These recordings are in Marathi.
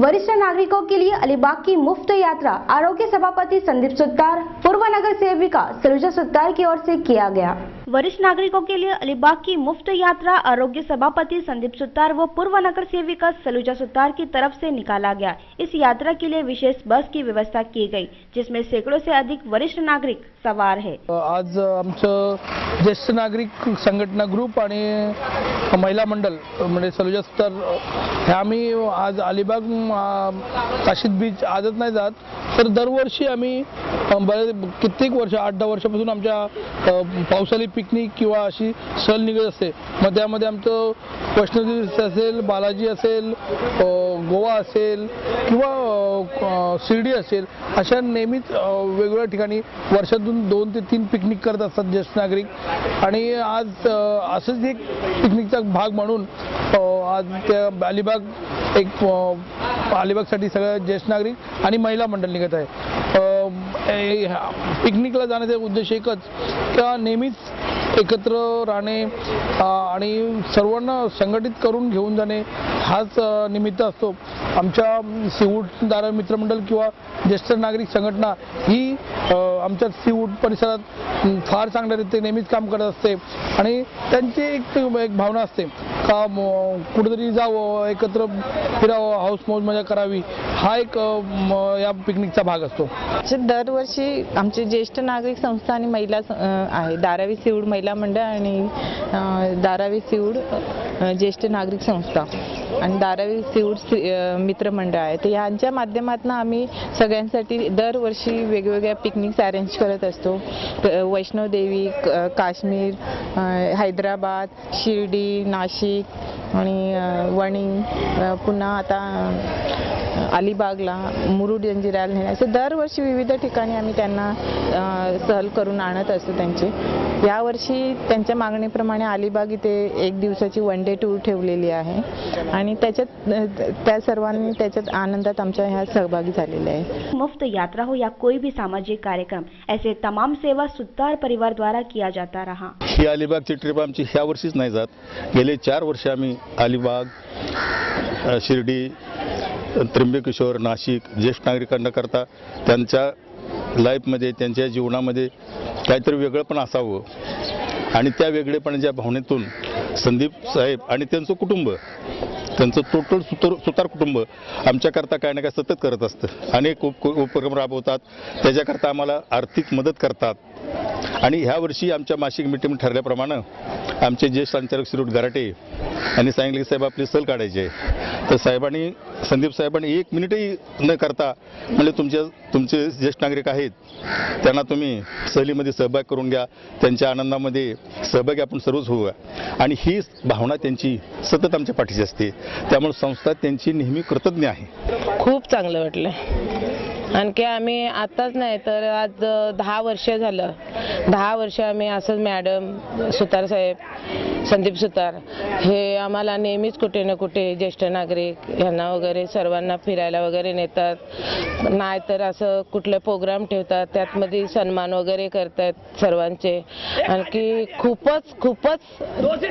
वरिष्ठ नागरिकों के लिए अलीबाग की मुफ्त यात्रा आरोग्य सभापति संदीप सुतार, पूर्व नगर सेविका सलूजा सुतार की ओर से किया गया। वरिष्ठ नागरिकों के लिए अलीबाग की मुफ्त यात्रा आरोग्य सभापति संदीप सुतार व पूर्व नगर सेविका सलूजा सुतार की तरफ से निकाला गया। इस यात्रा के लिए विशेष बस की व्यवस्था की गई, जिसमें सैकड़ों से अधिक वरिष्ठ नागरिक सवार है। आज आमचं ज्येष्ठ नागरिक संघटना ग्रुप आणि महिला मंडळ म्हणजे सलूजा सुतार हे आम्ही आज अलिबाग काशीद बीच आजच नाही जात, तर दरवर्षी आम्ही कित्येक वर्ष 8-10 वर्षापासून आमच्या पावसाळी पिकनिक किंवा अशी सहल निघत असते। मग त्यामध्ये आमचं वैष्णोदेवी असेल, बालाजी असेल, गोवा असेल किंवा शिर्डी असेल, अशा नेहमीच वेगवेगळ्या ठिकाणी वर्षातून 2 ते 3 पिकनिक करत असतात ज्येष्ठ नागरिक। आणि आज असंच एक पिकनिकचा भाग म्हणून आज त्या अलिबाग एक अलिबागसाठी सगळे ज्येष्ठ नागरिक आणि महिला मंडळ निघत आहे। पिकनिकला जाण्याचा उद्देश एकच की नेहमीच एकत्र राहणे आणि सर्वांना संघटित करून घेऊन जाणे हाच निमित्त असतो। आमच्या सीवूड दारा मित्रमंडळ किंवा ज्येष्ठ नागरिक संघटना ही आमच्या सीवूड परिसरात फार चांगल्या रीतीने नेहमीच काम करत असते आणि त्यांची एक भावना असते का कुठेतरी जावं, एकत्र फिरावं, हाऊस मौज मजा करावी, हा एक या पिकनिकचा भाग असतो। दरवर्षी आमचे ज्येष्ठ नागरिक संस्था आणि महिला आहे, धारावी सीवूड महिला मंडळ आणि धारावी सीवूड ज्येष्ठ नागरिक संस्था आणि धारावी सीवूड मित्रमंडळ आहे, तर यांच्या माध्यमातून आम्ही सगळ्यांसाठी दरवर्षी वेगवेगळ्या पिकनिक्स अरेंज करत असतो। वैष्णोदेवी, काश्मीर, हैदराबाद, शिर्डी, नाशिक आणि वणी, पुन्हा आता अलिबागला, मुरुड जंजिराला नेण्याचे दरवर्षी विविध ठिकाणी आम्ही त्यांना सहल करून आणत असतो त्यांचे। यावर्षी त्यांच्या मागणीप्रमाणे अलिबाग इथे 1 दिवसाची वन डे टूर ठेवलेली आहे आणि त्या सर्वांनी त्याच्यात आनंदात आमच्या ह्या सहभागी झालेले आहे। मुफ्त यात्रा हो या कोई भी सामाजिक कार्यक्रम, ऐसे तमाम सेवा सुतार परिवार द्वारा किया जाता रहा। ही अलिबागची ट्रिप आमची ह्या वर्षीच नाही जात, गेले 4 वर्ष आम्ही अलिबाग, शिर्डी, त्र्यंबकेश्वर, नाशिक ज्येष्ठ नागरिकांना करता त्यांच्या लाईफमध्ये, त्यांच्या जीवनामध्ये काहीतरी वेगळं पण असावं आणि त्या वेगळेपणाच्या भावनेतून संदीप साहेब आणि त्यांचं कुटुंब, त्यांचं टोटल सुतार कुटुंब आमच्याकरता काय ना काय सतत करत असतं। अनेक उपक्रम राबवतात, त्याच्याकरता आम्हाला आर्थिक मदत करतात आणि ह्या वर्षी आमच्या मासिक मीटिंग ठरल्याप्रमाणे आमचे ज्येष्ठ संचालक श्री गराटे यांनी सांगितले साहेब आपली सहल काढायची आहे, तर साहेबांनी संदीप साहेबांनी 1 मिनिटही न करता म्हणजे तुमचे ज्येष्ठ नागरिक आहेत त्यांना तुम्ही सहलीमध्ये सहभाग करून घ्या, त्यांच्या आनंदामध्ये सहभागी आपण सर्वच होऊया आणि ही भावना त्यांची सतत आमच्या पाठीशी असते, त्यामुळे संस्था त्यांची नेहमी कृतज्ञ आहे। खूप चांगलं वाटलं। आणखी आम्ही आताच नाही तर आज 10 वर्ष झालं, 10 वर्ष आम्ही असंच मॅडम सुतार साहेब, संदीप सुतार हे आम्हाला नेहमीच कुठे ना कुठे ज्येष्ठ नागरिक यांना वगैरे सर्वांना फिरायला वगैरे नेतात, नाहीतर असं कुठले प्रोग्राम ठेवतात, त्यातमध्ये सन्मान वगैरे करतात सर्वांचे। आणखी खूपच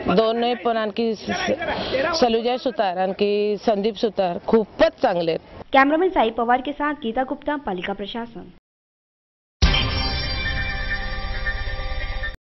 दोन्ही पण आणखी सलूजा सुतार आणखी संदीप सुतार खूपच चांगले आहेत। कैमरामैन साई पवार के साथ गीता गुप्ता, पालिका प्रशासन।